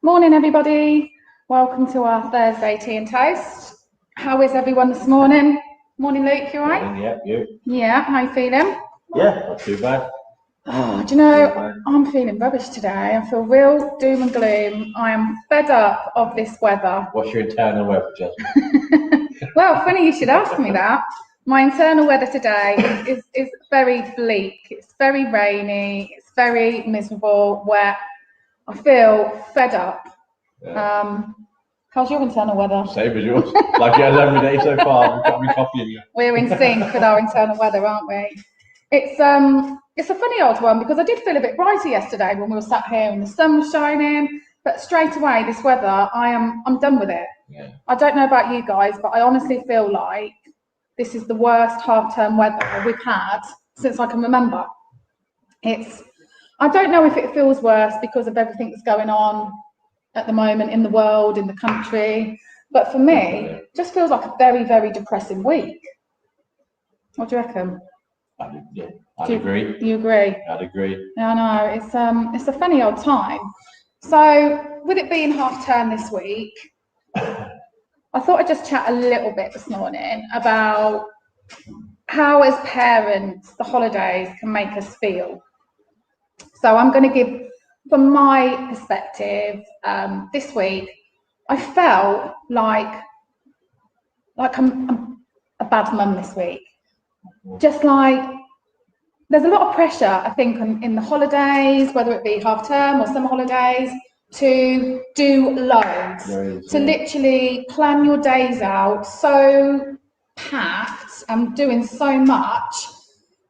Morning, everybody. Welcome to our Thursday tea and toast. How is everyone this morning? Morning, Luke. You all right? Yeah, you. Yeah. How you feeling? Yeah, not too bad. Oh, do you know, I'm feeling rubbish today. I feel real doom and gloom. I am fed up of this weather. What's your internal weather, Jasmin? Well, funny you should ask me that. My internal weather today is very bleak. It's very rainy. It's very miserable, wet. I feel fed up. Yeah. How's your internal weather? Same as yours. Like you had every day so far. We've got me copying you. We're in sync with our internal weather, aren't we? It's a funny old one because I did feel a bit brighter yesterday when we were sat here and the sun was shining. But straight away, this weather, I'm done with it. Yeah. I don't know about you guys, but I honestly feel like this is the worst half-term weather we've had since I can remember. I don't know if it feels worse because of everything that's going on at the moment in the world, in the country, but for me, it just feels like a very, very depressing week. What do you reckon? I'd agree. You agree? I'd agree. Yeah, I know. It's a funny old time. So, with it being half term this week, I thought I'd just chat a little bit this morning about how, as parents, the holidays can make us feel. So I'm going to give, from my perspective, this week, I felt like I'm a bad mum this week. Just like, there's a lot of pressure, I think, in the holidays, whether it be half term or summer holidays, to do loads, to literally plan your days out so packed and doing so much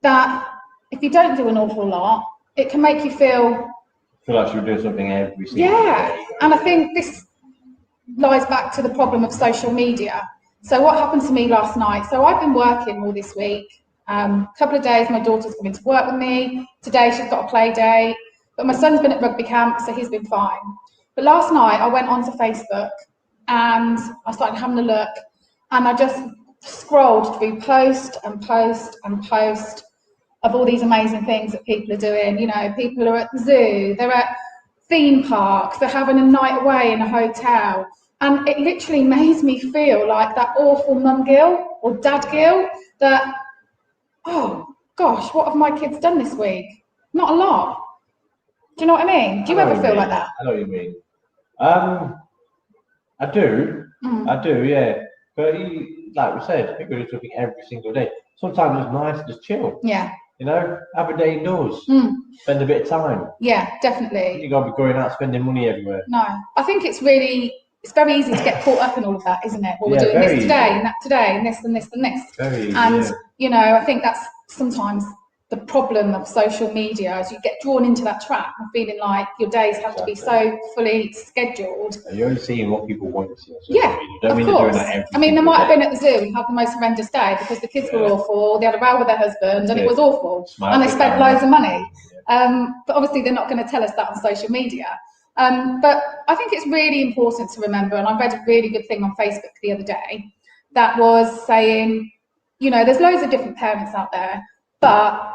that if you don't do an awful lot, it can make you feel like you're doing something every single day. And I think this lies back to the problem of social media. So what happened to me last night? So I've been working all this week. A couple of days my daughter's coming to work with me. Today she's got a play date. But my son's been at rugby camp, so he's been fine. But last night I went onto Facebook and I started having a look, and I just scrolled through post and post and post of all these amazing things that people are doing. You know, people are at the zoo, they're at theme parks, they're having a night away in a hotel. And it literally made me feel like that awful mum guilt or dad guilt that, oh gosh, what have my kids done this week? Not a lot. Do you know what I mean? Do you ever feel like that? I know what you mean. I do. I do, yeah. But like we said, people do something every single day. Sometimes it's nice to just chill. Yeah. You know, have a day indoors. Spend a bit of time. Yeah, definitely. You gotta be going out spending money everywhere. No, I think it's very easy to get caught up in all of that, isn't it? Well, we're doing this today and that today and this and this and this. Very easy, and you know, I think that's sometimes the problem of social media, is you get drawn into that trap of feeling like your days have to be so fully scheduled. And you're only seeing what people want to see. Yeah, of course. I mean, they might have been at the zoo and had the most horrendous day because the kids were awful, they had a row with their husband and it was awful, and they spent loads of money. But obviously they're not going to tell us that on social media. But I think it's really important to remember, and I read a really good thing on Facebook the other day that was saying, you know, there's loads of different parents out there, but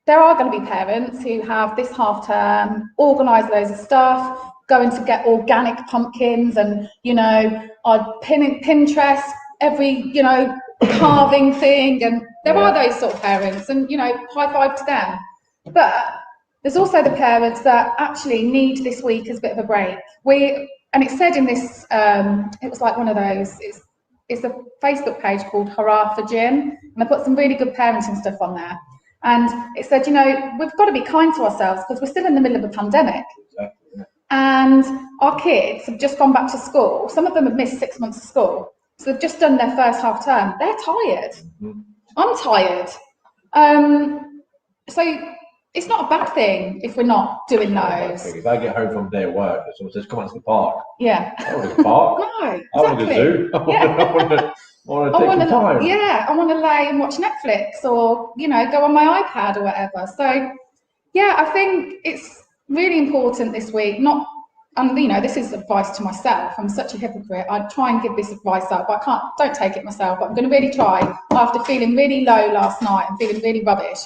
there are going to be parents who have this half term, organise loads of stuff, going to get organic pumpkins and, you know, are Pinterest every, you know, carving thing. And there are those sort of parents, and, you know, high five to them. But there's also the parents that actually need this week as a bit of a break. And it said in this, it was like one of those, it's a Facebook page called Hurrah for Jim, and they put some really good parenting stuff on there. And it said, you know, we've got to be kind to ourselves because we're still in the middle of a pandemic. Exactly. And our kids have just gone back to school. Some of them have missed 6 months of school. So they've just done their first half term. They're tired. I'm tired. So it's not a bad thing if we're not doing those. If I get home from their work and someone says, come on to the park. Yeah. I want to the park. No, exactly. I want to the zoo. I want to take some time. Yeah, I want to lay and watch Netflix or, you know, go on my iPad or whatever. So, yeah, I think it's really important this week. And, you know, this is advice to myself. I'm such a hypocrite. I try and give this advice up, but don't take it myself. But I'm going to really try after feeling really low last night and feeling really rubbish.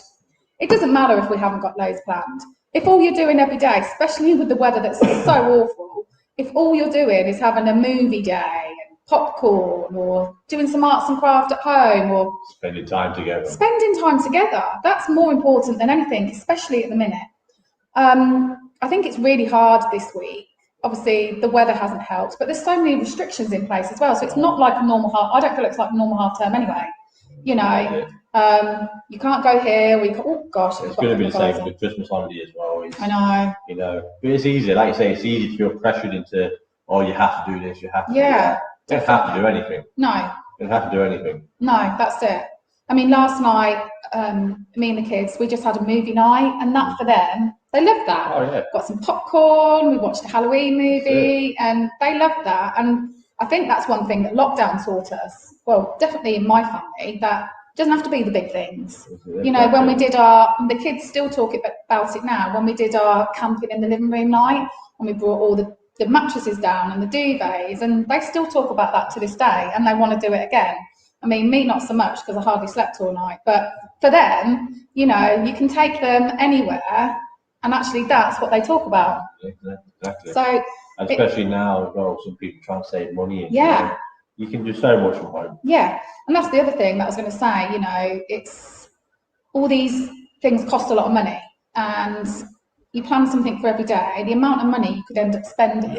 It doesn't matter if we haven't got loads planned. If all you're doing every day, especially with the weather that's so awful, if all you're doing is having a movie day, popcorn, or doing some arts and craft at home, or spending time together, that's more important than anything, especially at the minute. I think it's really hard this week. Obviously, the weather hasn't helped, but there's so many restrictions in place as well. So it's not like a normal I don't feel it's like a normal half term anyway. You know, you can't go here. Oh gosh, it's going to be the same for the Christmas holiday as well. I know. You know, but it's easy. Like you say, it's easy to feel pressured into, oh, you have to do this, you have to do that. You don't have to do anything. No. You don't have to do anything. No, that's it. I mean, last night, me and the kids, we just had a movie night, and that for them, they loved that. Oh, yeah. Got some popcorn, we watched a Halloween movie, and they loved that. And I think that's one thing that lockdown taught us, well, definitely in my family, that it doesn't have to be the big things. You know, when we did the kids still talk about it now, when we did our camping in the living room night, and we brought all the mattresses down and the duvets, and they still talk about that to this day, and they want to do it again. I mean, me not so much because I hardly slept all night, but for them, you know, you can take them anywhere, and actually that's what they talk about. Exactly. So, especially now as well, some people try and save money. And, yeah. You can do so much from home. Yeah, and that's the other thing that I was going to say, you know, it's all these things cost a lot of money, and you plan something for every day, the amount of money you could end up spending,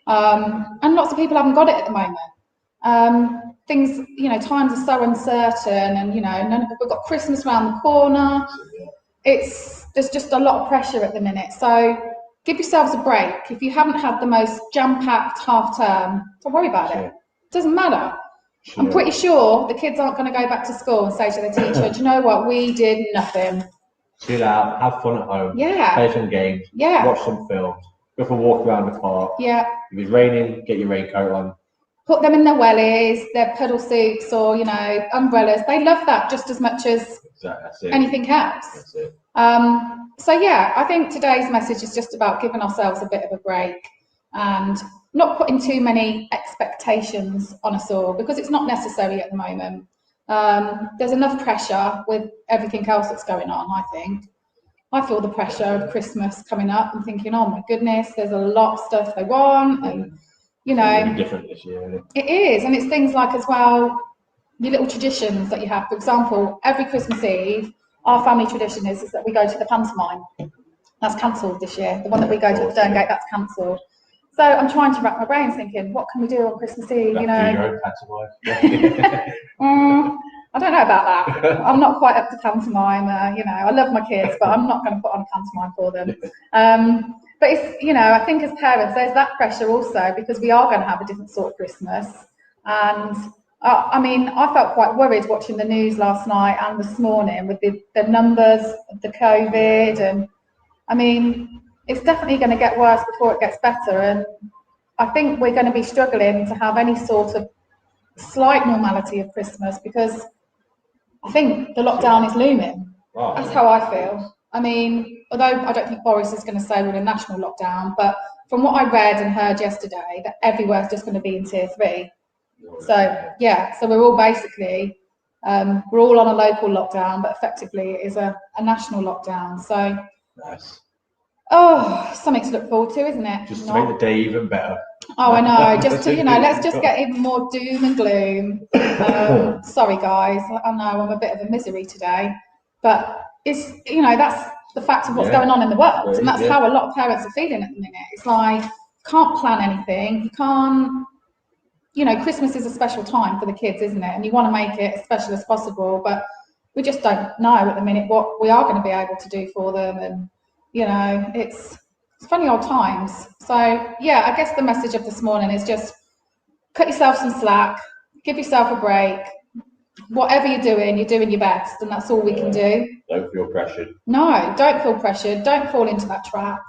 and lots of people haven't got it at the moment. Things, you know, times are so uncertain, and, you know, we've got Christmas around the corner. There's just a lot of pressure at the minute. So give yourselves a break. If you haven't had the most jam-packed half term, don't worry about it. It doesn't matter. I'm pretty sure the kids aren't going to go back to school and say to the teacher, do you know what, we did nothing. Chill out, have fun at home, play some games, watch some films, go for a walk around the park. If it's raining, get your raincoat on. Put them in their wellies, their puddle suits, or, you know, umbrellas. They love that just as much as anything else. That's it. So yeah, I think today's message is just about giving ourselves a bit of a break and not putting too many expectations on us all, because it's not necessary at the moment. There's enough pressure with everything else that's going on, I think. I feel the pressure of Christmas coming up and thinking, oh my goodness, there's a lot of stuff they want, and you know, it's different this year, isn't it? It is, and it's things like as well, your little traditions that you have. For example, every Christmas Eve, our family tradition is that we go to the pantomime. That's cancelled this year. The one that we go to at the Derngate, that's cancelled. So I'm trying to wrap my brains thinking, what can we do on Christmas Eve? You know, your own pantomime. I don't know about that. I'm not quite up to pantomime. You know, I love my kids, but I'm not going to put on a pantomime for them. But it's, you know, I think as parents, there's that pressure also, because we are going to have a different sort of Christmas. And I mean, I felt quite worried watching the news last night and this morning with the numbers of the COVID. And I mean, it's definitely going to get worse before it gets better. And I think we're going to be struggling to have any sort of slight normality of Christmas, because I think the lockdown is looming. That's how I feel. I mean, although I don't think Boris is going to say we're in a national lockdown, but from what I read and heard yesterday, that everywhere's just going to be in tier 3. So yeah, so we're all basically, we're all on a local lockdown, but effectively it is a national lockdown. So nice. Oh, something to look forward to, isn't it? Just to make the day even better. Oh, I know. Just to, you know, let's just get even more doom and gloom. Sorry, guys. I know I'm a bit of a misery today, but it's, you know, that's the fact of what's going on in the world, and that's how a lot of parents are feeling at the minute. It's like, can't plan anything. You can't, you know, Christmas is a special time for the kids, isn't it? And you want to make it as special as possible, but we just don't know at the minute what we are going to be able to do for them. And you know, it's funny old times. So yeah, I guess the message of this morning is just cut yourself some slack, give yourself a break. Whatever you're doing your best, and that's all we can do. Don't feel pressured. No, don't feel pressured. Don't fall into that trap.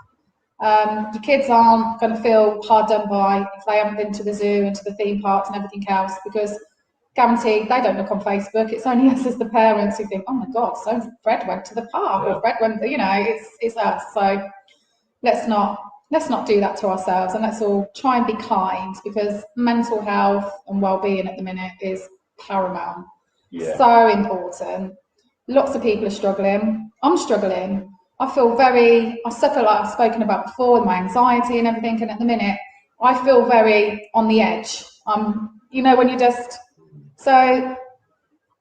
Your kids aren't going to feel hard done by if they haven't been to the zoo and to the theme parks and everything else, because guaranteed they don't look on Facebook. It's only us as the parents who think, oh my God, so Fred went to the park, or Fred went, you know, it's us. So let's not do that to ourselves, and let's all try and be kind, because mental health and well-being at the minute is paramount. So important. Lots of people are struggling. I'm struggling. I suffer, like I've spoken about before, with my anxiety and everything, and at the minute I feel very on the edge. You know, when you just, so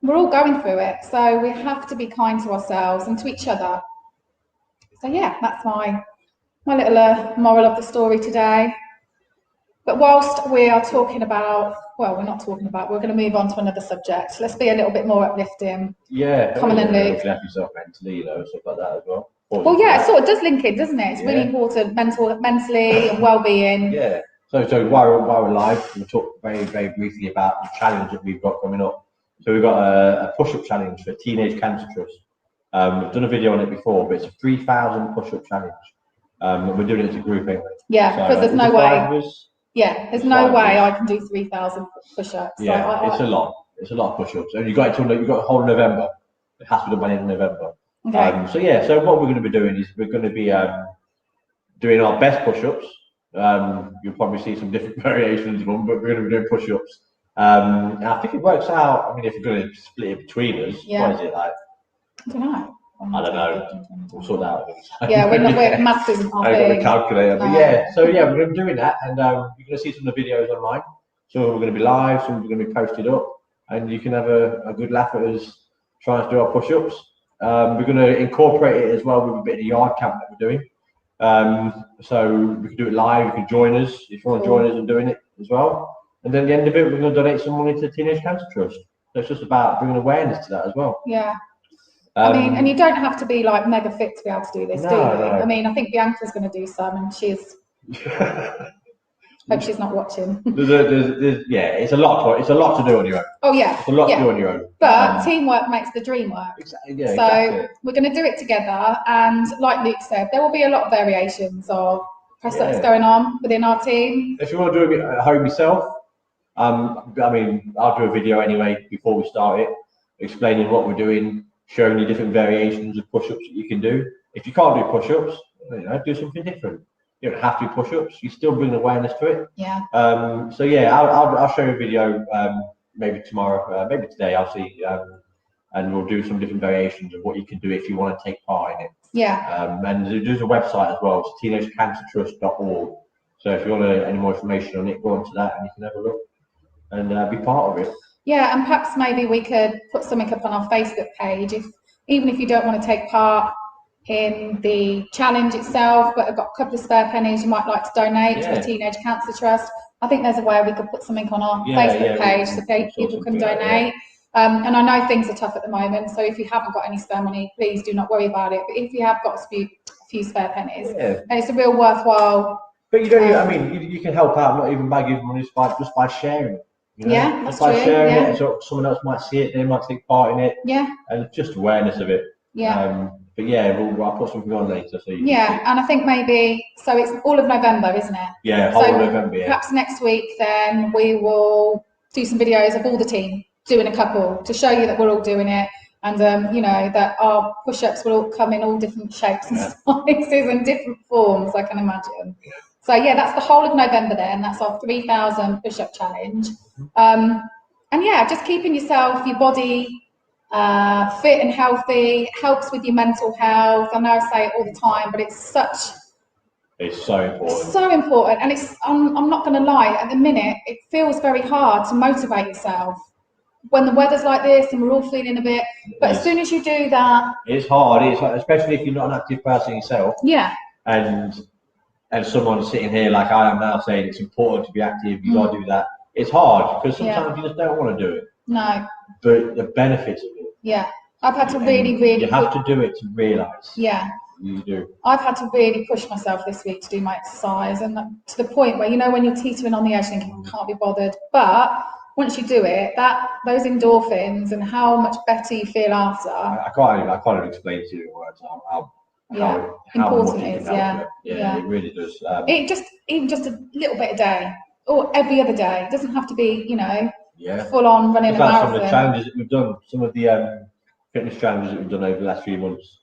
we're all going through it. So we have to be kind to ourselves and to each other. So yeah, that's my little moral of the story today. But whilst we are talking about, well, we're not talking about, we're going to move on to another subject. Let's be a little bit more uplifting. Yeah. Come on and Luke. Looking after yourself mentally, you know, stuff like that as well. Well, yeah, it sort of does link in, doesn't it? It's really important, mentally and well-being. Yeah. So while we're live, we'll talk very, very briefly about the challenge that we've got coming up. So we've got a push-up challenge for Teenage Cancer Trust. We've done a video on it before, but it's a 3,000 push-up challenge. We're doing it as a group anyway. Yeah, because there's no way. Yeah, there's no way I can do 3,000 push-ups. Yeah, it's a lot. It's a lot of push-ups, and you've got a whole November. It has to be done by the end of November. Okay. So what we're going to be doing is we're going to be doing our best push-ups. You'll probably see some different variations of them, but we're going to be doing push-ups. And I think it works out. I mean, if you're going to split it between us, what is it like? I don't know. I don't know. We'll sort that out. Yeah, we're maths isn't our thing. I've got a calculator, but yeah. So yeah, we're going to be doing that, and you're going to see some of the videos online. So we're going to be live, some are going to be posted up, and you can have a good laugh at us trying to do our push-ups. We're going to incorporate it as well with a bit of the yard camp that we're doing. So we can do it live. You can join us if you want to join us in doing it as well. And then at the end of it, we're going to donate some money to the Teenage Cancer Trust. So it's just about bringing awareness to that as well. Yeah. I mean, and you don't have to be like mega fit to be able to do this, do you? No. I mean, I think Bianca's going to do some, and she's. Hope she's not watching. Yeah, it's a lot to do on your own. Oh yeah, it's a lot to do on your own. But teamwork makes the dream work. Exactly. Yeah, so we're going to do it together, and like Luke said, there will be a lot of variations of press ups going on within our team. If you want to do it at home yourself, I mean, I'll do a video anyway before we start it, explaining what we're doing, showing you different variations of push-ups that you can do. If you can't do push-ups, do something different. You don't have to do push-ups. You still bring awareness to it. Yeah. So yeah, I'll show you a video maybe tomorrow, maybe today. I'll see, and we'll do some different variations of what you can do if you want to take part in it. Yeah. And there's a website as well. It's teenagecancertrust.org. So if you want any more information on it, go onto that and you can have a look and be part of it. Yeah, and perhaps maybe we could put something up on our Facebook page, even if you don't want to take part in the challenge itself, but have got a couple of spare pennies you might like to donate to the Teenage Cancer Trust. I think there's a way we could put something on our Facebook page so people can donate. And I know things are tough at the moment, so if you haven't got any spare money, please do not worry about it. But if you have got a few spare pennies, and it's a real worthwhile. But you don't. I mean, you can help out, not even by giving money, just by sharing it. You know? Yeah, that's by true. sharing it, so someone else might see it, they might take part in it. Yeah. And just awareness of it. Yeah. But yeah, I'll put something on later. So you and I think maybe, so it's all of November, isn't it? Yeah, whole of November, yeah. Perhaps next week then we will do some videos of all the team doing a couple to show you that we're all doing it. And, you know, that our push-ups will all come in all different shapes and sizes and different forms, I can imagine. So yeah, that's the whole of November then. That's our 3,000 push-up challenge. And yeah, just keeping yourself, your body fit and healthy helps with your mental health. I know I say it all the time, but it's so important. It's so important, and I'm not going to lie. At the minute, it feels very hard to motivate yourself when the weather's like this and we're all feeling a bit. But as soon as you do that, it's hard. It's like, especially if you're not an active person yourself. Yeah. And someone sitting here like I am now saying it's important to be active. You got to do that. It's hard because sometimes you just don't want to do it. No. But the benefits of it. Yeah, I've had to really. You have to do it to realise. Yeah. You do. I've had to really push myself this week to do my exercise, and to the point where, you know, when you're teetering on the edge thinking, I can't be bothered. But once you do it, those endorphins and how much better you feel after. I can't even explain to you in words how important it is. Yeah, it really does. Even just a little bit a day, or every other day. It doesn't have to be, you know, full on running a marathon. Some of the challenges that we've done, some of the fitness challenges that we've done over the last few months.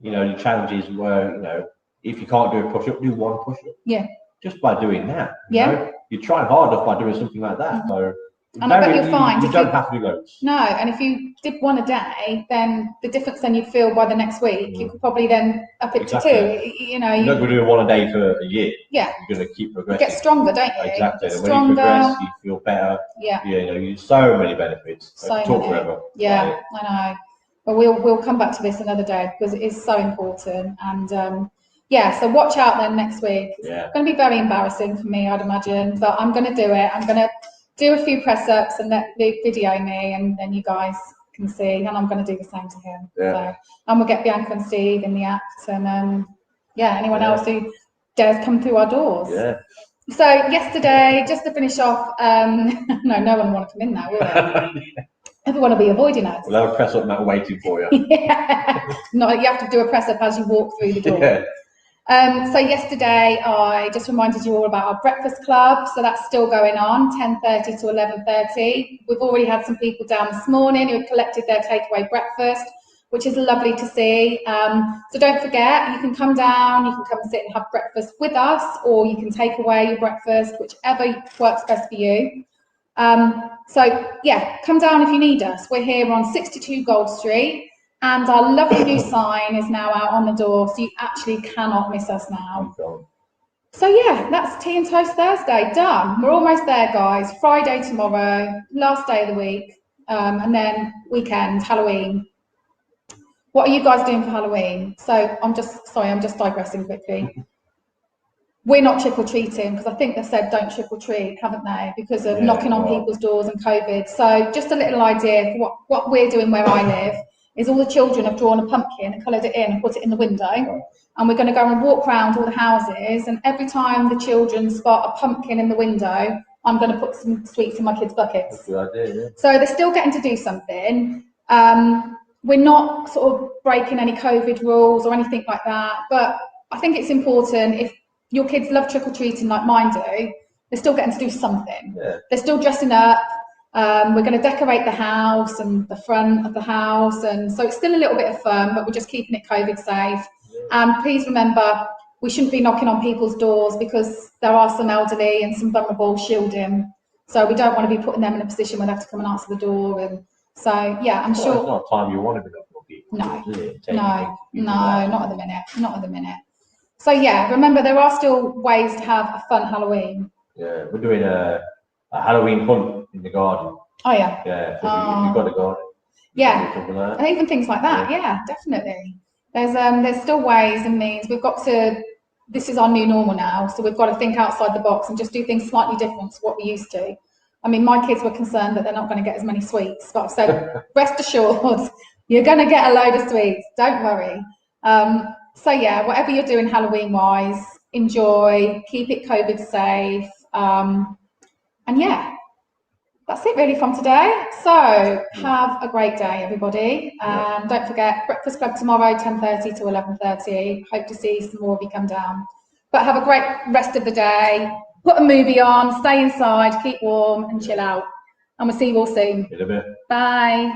You know, the challenges were, you know, if you can't do a push up, do one push up. Yeah. Just by doing that. You know? You're trying hard enough by doing something like that. So And I bet you'll find you don't have to do loads. No, and if you did one a day, then the difference then you'd feel by the next week, you could probably then up it to 2. You know, you're not going to do one a day for a year. Yeah, you're going to keep progressing. You get stronger, don't you? Exactly. And when you progress, you feel better. Yeah. You know, you so many benefits. So talk many. Forever. Yeah, I know. But we'll come back to this another day because it is so important. And yeah, so watch out then next week. It's going to be very embarrassing for me, I'd imagine, but I'm going to do it. I'm going to do a few press ups and let Luke video me, and then you guys can see, and I'm going to do the same to him. So, and we'll get Bianca and Steve in the act, and yeah, anyone else who dares come through our doors. Yeah. So yesterday, just to finish off, no one will want to come in now, will they? Everyone will be avoiding us. We'll have a press up mat waiting for you. Yeah. No, you have to do a press up as you walk through the door. Yeah. So yesterday I just reminded you all about our breakfast club. So that's still going on, 10:30 to 11:30. We've already had some people down this morning who have collected their takeaway breakfast, which is lovely to see. So don't forget, you can come down, you can come and sit and have breakfast with us, or you can take away your breakfast, whichever works best for you. So yeah, come down if you need us. We're here on 62 Gold Street. And our lovely new sign is now out on the door, so you actually cannot miss us now. So yeah, that's Tea and Toast Thursday, done. We're almost there, guys. Friday tomorrow, last day of the week, and then weekend, Halloween. What are you guys doing for Halloween? So I'm just digressing quickly. We're not trick-or-treating, because I think they've said don't trick-or-treat, haven't they? Because of knocking on people's doors and COVID. So just a little idea for what we're doing where I live. Is all the children have drawn a pumpkin and coloured it in and put it in the window, and we're going to go and walk around all the houses, and every time the children spot a pumpkin in the window, I'm going to put some sweets in my kids' buckets. That's a good idea, yeah. So they're still getting to do something. We're not sort of breaking any COVID rules or anything like that, but I think it's important, if your kids love trick-or-treating like mine do, they're still getting to do something. Yeah. They're still dressing up. We're going to decorate the house and the front of the house, and so it's still a little bit of fun, but we're just keeping it COVID safe. And please remember, we shouldn't be knocking on people's doors, because there are some elderly and some vulnerable shielding, so we don't want to be putting them in a position where they have to come and answer the door. And so yeah, I'm sure it's not a time you want to be knocking on people. No, not at the minute. So yeah, remember, there are still ways to have a fun Halloween. Yeah, we're doing a Halloween hunt in the garden. Oh yeah. Yeah. So if you've got a garden. Yeah. And even things like that. Yeah, definitely. There's still ways and means. We've got to. This is our new normal now, so we've got to think outside the box and just do things slightly different to what we used to. I mean, my kids were concerned that they're not going to get as many sweets, but I've said, rest assured, you're going to get a load of sweets. Don't worry. So yeah, whatever you're doing Halloween-wise, enjoy. Keep it COVID safe. And yeah, that's it really from today. So have a great day, everybody. Don't forget, Breakfast Club tomorrow, 10:30 to 11:30. Hope to see some more of you come down. But have a great rest of the day. Put a movie on, stay inside, keep warm and chill out. And we'll see you all soon. In a bit. Bye.